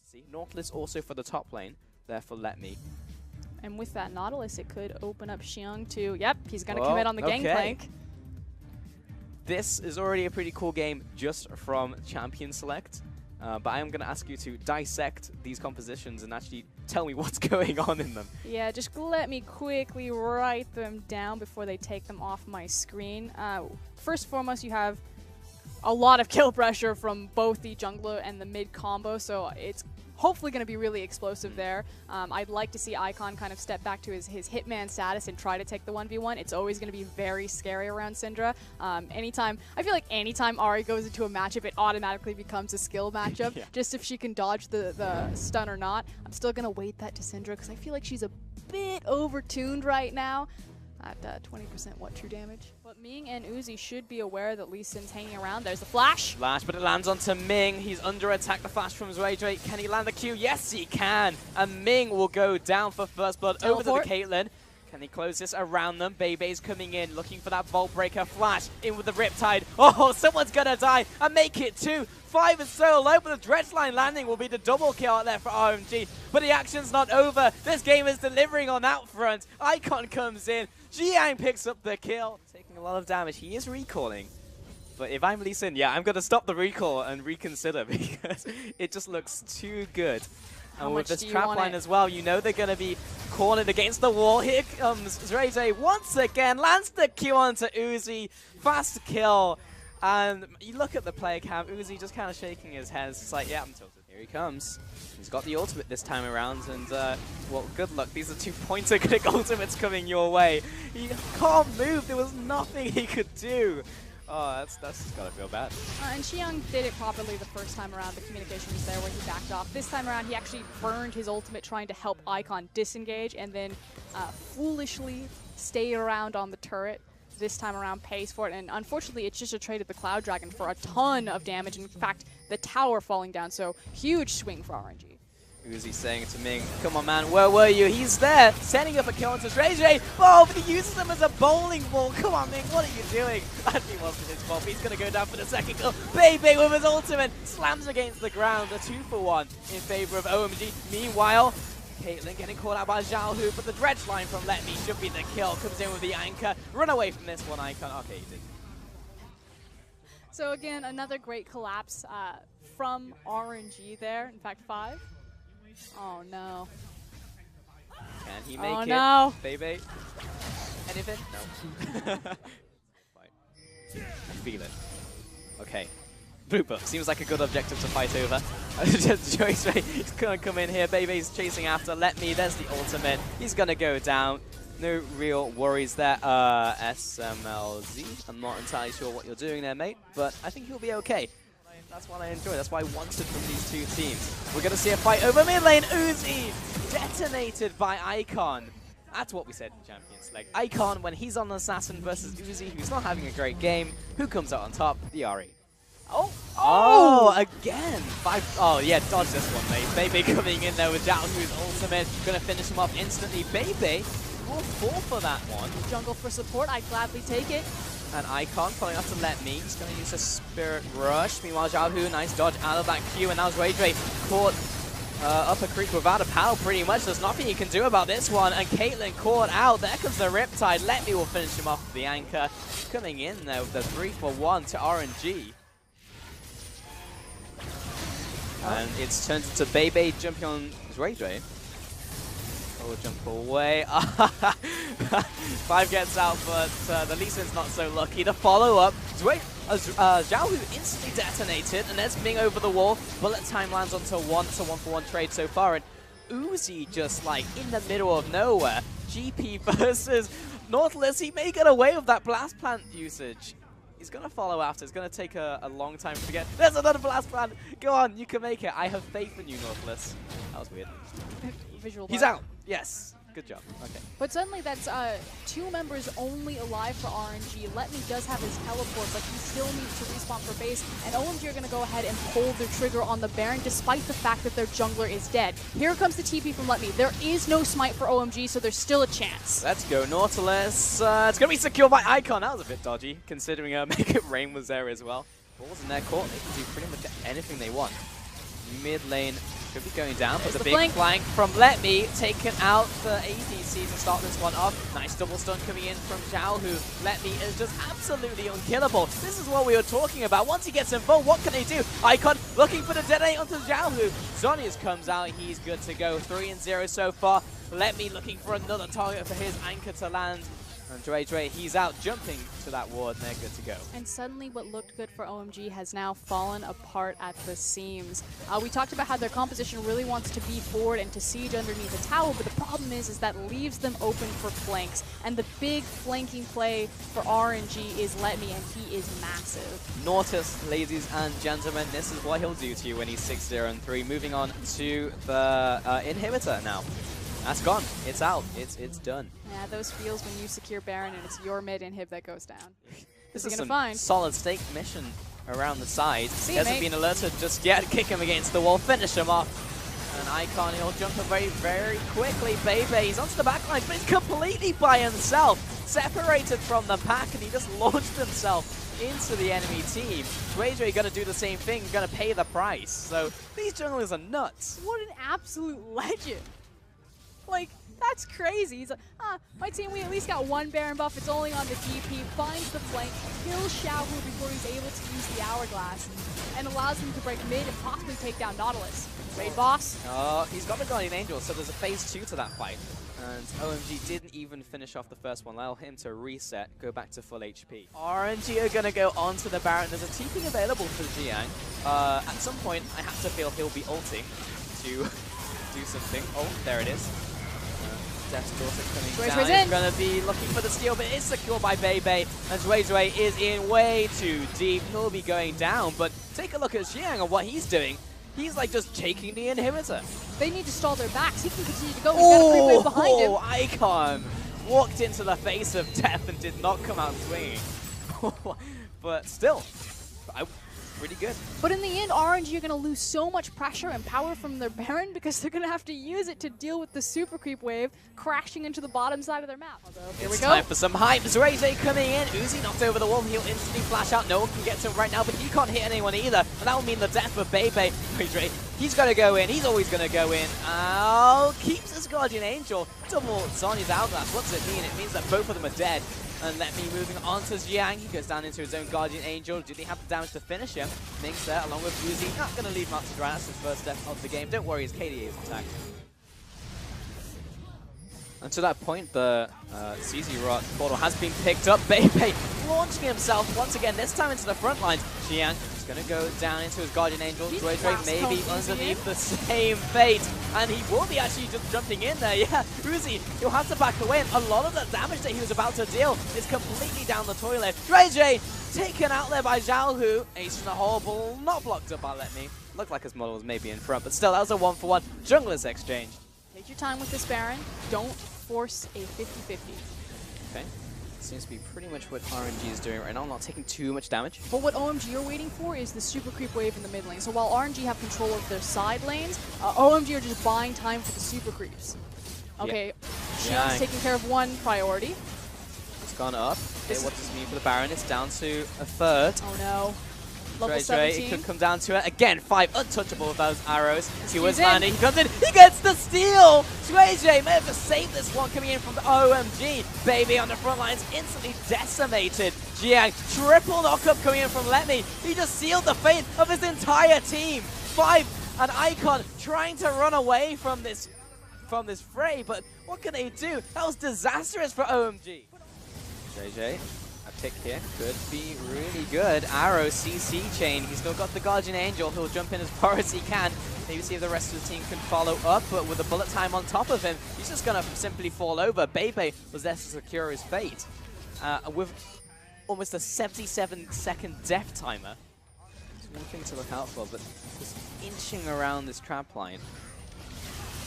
see. Nautilus also for the top lane, there for Let Me. And with that Nautilus, it could open up Xiang to, yep, he's going to commit on the gangplank. This is already a pretty cool game just from Champion Select. But I am going to ask you to dissect these compositions and actually tell me what's going on in them. Yeah, just let me quickly write them down before they take them off my screen. First and foremost, you have a lot of kill pressure from both the jungler and the mid combo, so it's hopefully going to be really explosive there. I'd like to see Icon kind of step back to his hitman status and try to take the 1v1. It's always going to be very scary around Syndra. I feel like anytime Ahri goes into a matchup, it automatically becomes a skill matchup, just if she can dodge the stun or not. I'm still going to weight that to Syndra because I feel like she's a bit overtuned right now. At 20% what true damage. But Ming and Uzi should be aware that Lee Sin's hanging around. There's the flash. Flash, but it lands onto Ming. He's under attack. The flash from Zwaydrake. Can he land the Q? Yes, he can. And Ming will go down for first blood. Teleport. Over to the Caitlyn. Can he close this around them? Bebe's coming in, looking for that Vault Breaker flash. In with the Riptide. Oh, someone's gonna die and make it 2. 5 is so low, but the Dredge line landing will be the double kill out there for RNG. But the action's not over. This game is delivering on that front. Icon comes in. Jiang picks up the kill. Taking a lot of damage. He is recalling. But if I'm Lee Sin, yeah, I'm going to stop the recall and reconsider because it just looks too good. And with this trap line as well, you know they're going to be cornered against the wall. Here comes Zreze once again, lands the Q onto Uzi. Fast kill. And you look at the player cam, Uzi just kind of shaking his head. It's like, yeah, I'm tilted. Here he comes. He's got the ultimate this time around, and well, good luck. These are 2 pointer click ultimates coming your way. He can't move. There was nothing he could do. Oh, that's gotta feel bad. And Xiang did it properly the first time around. The communication was there where he backed off. This time around, he actually burned his ultimate trying to help Icon disengage, and then foolishly stay around on the turret. This time around pays for it, and unfortunately it's just a trade of the Cloud Dragon for a ton of damage. In fact, the tower falling down, so huge swing for RNG. Uzi saying to Ming, come on man, where were you? He's there, setting up a kill onto Zreze. Oh, but he uses him as a bowling ball. Come on Ming, what are you doing? Actually wasn't his fault, he's going to go down for the second kill. Bebe with his ultimate, slams against the ground, a 2-for-1 in favor of OMG. Meanwhile, Caitlyn getting caught out by Zhao Hu, but the Dredge line from Let Me should be the kill. Comes in with the anchor. Run away from this one, Icon. Okay, he did. So again, another great collapse from RNG there. In fact, 5. Oh no. Can he make it? Oh no. Baby. Anything? No. I feel it. Okay. Blue buff seems like a good objective to fight over. Joyce is going to come in here. Bebe's chasing after Let Me. There's the ultimate. He's going to go down. No real worries there. SMLZ. I'm not entirely sure what you're doing there, mate, but I think you'll be okay. That's what I enjoy. That's what I wanted from these 2 teams. We're going to see a fight over mid lane. Uzi detonated by Icon. That's what we said in Champions League. Icon, when he's on Assassin versus Uzi, who's not having a great game, who comes out on top? The Ahri. Oh, again. 5. Oh, yeah, dodge this one, mate. Bebe coming in there with Zhao Hu's ultimate. Going to finish him off instantly. Bebe will fall for that one. Jungle for support. I'd gladly take it. And Icon following up to Let Me. He's going to use a Spirit Rush. Meanwhile, Zhao Hu, nice dodge out of that Q. And now Zwaydrake caught up a creek without a pal, pretty much. There's nothing you can do about this one. And Caitlyn caught out. There comes the Riptide. Let Me will finish him off with the anchor. Coming in there with the 3-for-1 to RNG. And it's turned into Bebe jumping on Zwaydrake. Oh, jump away. 5 gets out, but the Lee Sin's not so lucky. The follow-up. Zhao Hu instantly detonated, and there's Ming over the wall. Bullet time lands onto 1-for-1 trade so far, and Uzi just like in the middle of nowhere. GP versus Nautilus. He may get away with that blast plant usage. He's going to follow after. It's going to take a long time to get. There's another blast plant. Go on, you can make it. I have faith in you, Nautilus. That was weird. Visual He's out. Yes. Good job. Okay. But suddenly that's 2 members only alive for RNG. Let Me does have his teleport, but he still needs to respawn for base. And OMG are going to go ahead and pull the trigger on the Baron despite the fact that their jungler is dead. Here comes the TP from Let Me. There is no smite for OMG, so there's still a chance. Let's go, Nautilus. It's going to be secured by Icon. That was a bit dodgy, considering Make It Rain was there as well. Balls in their court. They can do pretty much anything they want. Mid lane, Could be going down, but There's the the big flank. flank from Let Me taken out the ADC to start this one off. Nice double stun coming in from Zhao, who Let Me is just absolutely unkillable. This is what we were talking about. Once he gets involved, what can he do? Icon looking for the detonate onto Zhao, who Zonius comes out. He's good to go. 3-0 so far. Let Me looking for another target for his anchor to land. And Dre, he's out jumping to that ward, and they're good to go. And suddenly what looked good for OMG has now fallen apart at the seams. We talked about how their composition really wants to be forward and to siege underneath the tower, but the problem is that leaves them open for flanks. And the big flanking play for RNG is Let Me, and he is massive. Nautis, ladies and gentlemen, this is what he'll do to you when he's 6-0-3. Moving on to the inhibitor now. That's gone. It's out. It's done. Yeah, those feels when you secure Baron and it's your mid inhib that goes down. This is gonna some find solid stake mission around the side. He hasn't mate. been alerted just yet. Kick him against the wall. Finish him off. And Icon, he'll jump very, very quickly. Bebe, he's onto the back line, but he's completely by himself. Separated from the pack, and he just launched himself into the enemy team. Dre gonna do the same thing, gonna pay the price. So these junglers are nuts. What an absolute legend. Like, that's crazy. He's like, my team, we at least got one Baron buff. It's only on the DP. Finds the flank, kills Xiaohu before he's able to use the Hourglass, and allows him to break mid and possibly take down Nautilus. Raid boss. Oh, he's got the Guardian Angel, so there's a phase 2 to that fight. And OMG didn't even finish off the first one. Allow him to reset, go back to full HP. RNG are going to go onto the Baron. There's a TP available for Jiang. At some point, I have to feel he'll be ulting to do something. Oh, there it is. Death's daughter coming down. He's going to be looking for the steal, but it's secured by Bebe. And Dre is in way too deep. He'll be going down, but take a look at Xiang and what he's doing. He's like just taking the inhibitor. They need to stall their backs. He can continue to go. He's got a free wave behind him. Icon walked into the face of death and did not come out swinging. But still, pretty good. But in the end, RNG are going to lose so much pressure and power from their Baron because they're going to have to use it to deal with the super creep wave crashing into the bottom side of their map. Here we go. Time for some hype. Ray coming in. Uzi knocked over the wall. He'll instantly flash out. No one can get to him right now, but he can't hit anyone either. And that will mean the death of Bebe. Ray, he's going to go in. He's always going to go in. Keeps his Guardian Angel. Double Sonya's Hourglass. What does it mean? It means that both of them are dead. And Let Me moving on to Jiang. He goes down into his own Guardian Angel. Did he have the damage to finish him? Ming's there along with Uzi. Not going to leave him out to dry. That's his first step of the game. Don't worry, his KDA is attacked. And to that point, the CZ Rock portal has been picked up. Bebe launching himself once again, this time into the front lines. Jiang is going to go down into his Guardian Angel. Dre maybe underneath the same fate. And he will be actually just jumping in there. Yeah, Uzi, he'll have to back away. And a lot of the damage that he was about to deal is completely down the toilet. Dre taken out there by Xiaohu. Ace in the hole, ball not blocked up by Let Me. Looked like his model was maybe in front, but still, that was a 1-for-1 junglers exchange. Take your time with this Baron. Don't force a 50-50. Okay. Seems to be pretty much what RNG is doing right now, not taking too much damage. But what OMG are waiting for is the super creep wave in the mid lane. So while RNG have control of their side lanes, OMG are just buying time for the super creeps. Okay, yeah. Xiang's taking care of one priority. It's gone up. Okay, what does this mean for the Baron? It's down to a third. Oh no. Level Dre, 17. it could come down to it. Again, 5 untouchable with those arrows. He was landing. He comes in. He gets the steal. Dre may have just saved this one coming in from the OMG. Bebe on the front lines instantly decimated. Jiang, triple knockup coming in from Let Me. He just sealed the fate of his entire team. 5 and Icon trying to run away from this fray, but what can they do? That was disastrous for OMG. JJ. Pick here could be really good. Arrow, CC chain. He's still got the Guardian Angel. He'll jump in as far as he can. Maybe see if the rest of the team can follow up, but with the bullet time on top of him, he's just going to simply fall over. Bebe was there to secure his fate. With almost a 77-second death timer. It's one thing to look out for, but just inching around this trap line.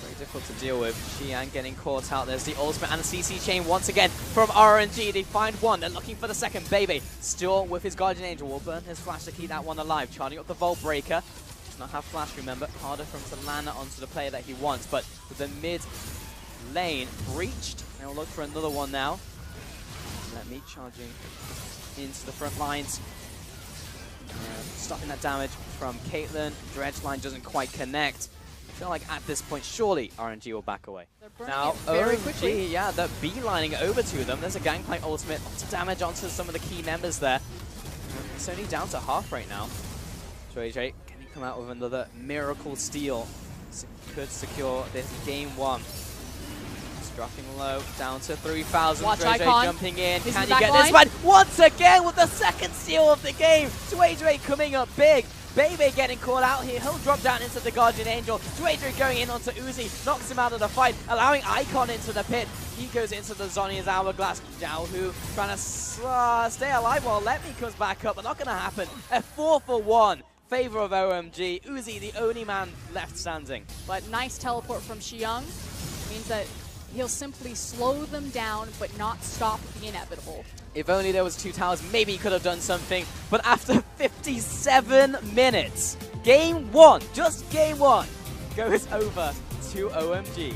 Very difficult to deal with. Xiang getting caught out. There's the ultimate and the CC chain once again from RNG. They find one. They're looking for the second. Bebe still with his Guardian Angel. Will burn his flash to keep that one alive. Charging up the Vault Breaker. Does not have flash, remember. Harder for him to land onto the player that he wants. But with the mid lane breached, they'll look for another one now. Let Me charging into the front lines. Stopping that damage from Caitlyn. Dredge line doesn't quite connect. feel like at this point, surely RNG will back away. They're burning Now, it very OMG, quickly. yeah, they're beelining over to them. There's a Gangplank ultimate, lots of damage onto some of the key members there. It's only down to half right now. So AJ, can he come out with another miracle steal? Could secure this game 1. Dropping low, down to 3,000. Watch Dre Icon. jumping in. He's Can in you the get back this line. one? Once again with the second steal of the game. Dre coming up big. Bebe getting caught out here. He'll drop down into the Guardian Angel. Dre going in onto Uzi. Knocks him out of the fight, allowing Icon into the pit. He goes into the Zhonya's Hourglass. Xiaohu trying to stay alive while Letme comes back up. But not going to happen. A 4-for-1. Favor of OMG. Uzi, the only man left standing. But nice teleport from Xiang means that he'll simply slow them down, but not stop the inevitable. If only there was 2 towers, maybe he could have done something. But after 57 minutes, game 1, just game 1, goes over to OMG.